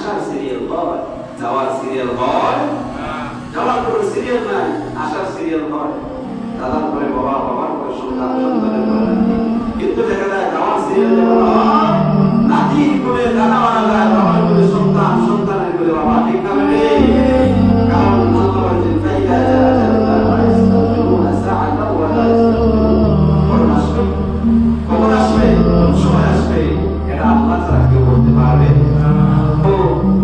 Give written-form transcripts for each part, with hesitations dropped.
আসার সিরিয়াল হয়, যাওয়ার সিরিয়াল হয়, যাওয়ার কোনো সিরিয়াল নাই, আসার সিরিয়াল হয়। দাদার পরে বাবা, বাবার পরে সন্তান, সন্তানের পরে নাতি। কিন্তু দেখা যায় যাওয়ার সিরিয়াল যেমন হয়, নাতি করে দাদা মারা যায়, বাবার করে সন্তান, সন্তানের করে বাবা। ঠিক না বেটে? কারণ আল্লাহ বলেছেন ফাইদা জাআ আইস্তাগফিরুনা সাআতাও ওয়া লা ইস্তাগফিরুন। কখন আসবে, কোন সময় আসবে, এটা আল্লাহ ছাড়া কেউ বলতে পারবে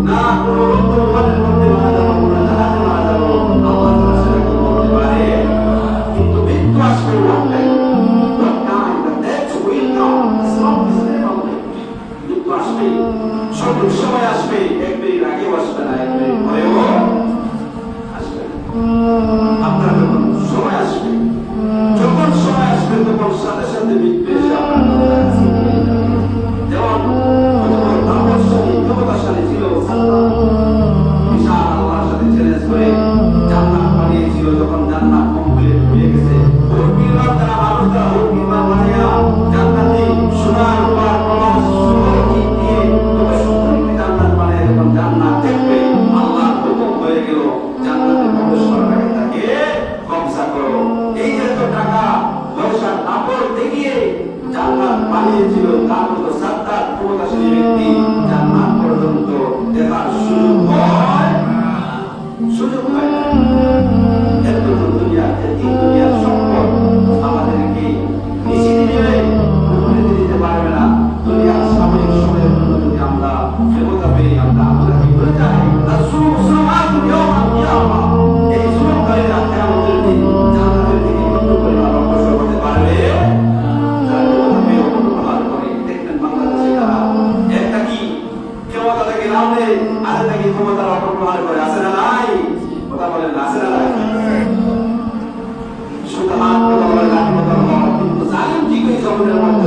না। কোনো রকমের মধ্যে মারা যাবো, কোনো জাহাজে মারা যাবো, আল্লাহ ছাড়া সেটা কেউ বলতে পারে। কিন্তু মৃত্যু আসবে one day, one time, the death will come. It's not this moment. মৃত্যু আসবে, সঠিক সময় আসবে, এক মিনিট আগেও আসবে না, এক মিনিট পরেও আসবে না। আপনার যখন সময় আসবে, যখন সময় আসবে তখন সাথে সাথে মৃত্যু এসে আপনার যেমন তাপস্বী ক্ষমতাশালী ছিল সাদ্দাম, বিশাল আল্লাহর সাথে চ্যালেঞ্জ করে জান্নাত বানিয়েছিল। যখন জান্নাত কমপ্লিট হয়ে গেছে, ওর নির্মাণ দ্বারা মানুষ দ্বারা ওর নির্মাণ বানিয়ে জান্নাতে সোনার উপর প্রবাস সুন্দর ইট দিয়ে কত সুন্দর একটি জান্নাত বানিয়ে যখন জান্নাত দেখবে, আল্লাহর হুকুম হয়ে গেল জান্নাতে প্রবেশ করার আগে তাকে কবজা করো। এই যে এত টাকা পয়সার আপড় দেখিয়ে জান্নাত বানিয়েছিল, তার মতো সাদ্দাত ক্ষমতাশালী ব্যক্তি জান্নাত পর্যন্ত দেখার সুযোগ হয়, সুযোগ হয় না। এত দুনিয়া, এই দুনিয়ার সম্পদ আমাদেরকে নিশ্চিত দিবে, উপরে দিতে পারবে না। দুনিয়ার সাময়িক সময়ের জন্য যদি আমরা ক্ষমতা পেয়ে আমরা আল্লাহকে ভুলে যাই, তার এই সুযোগকারীরা কিয়ামতের দিন জান্নাতের দিকে কত পরিমাণ অগ্রসর হতে পারবে। ক্ষমতা থেকে নামলে আরে তাকে ক্ষমতার অপব্যবহার করে, আছে না নাই? কথা বলেন, আছে না নাই? শুধু হাত কথা বলে, লাঠি কথা বলে, কিন্তু জালিম ঠিক ওই জগতের মধ্যে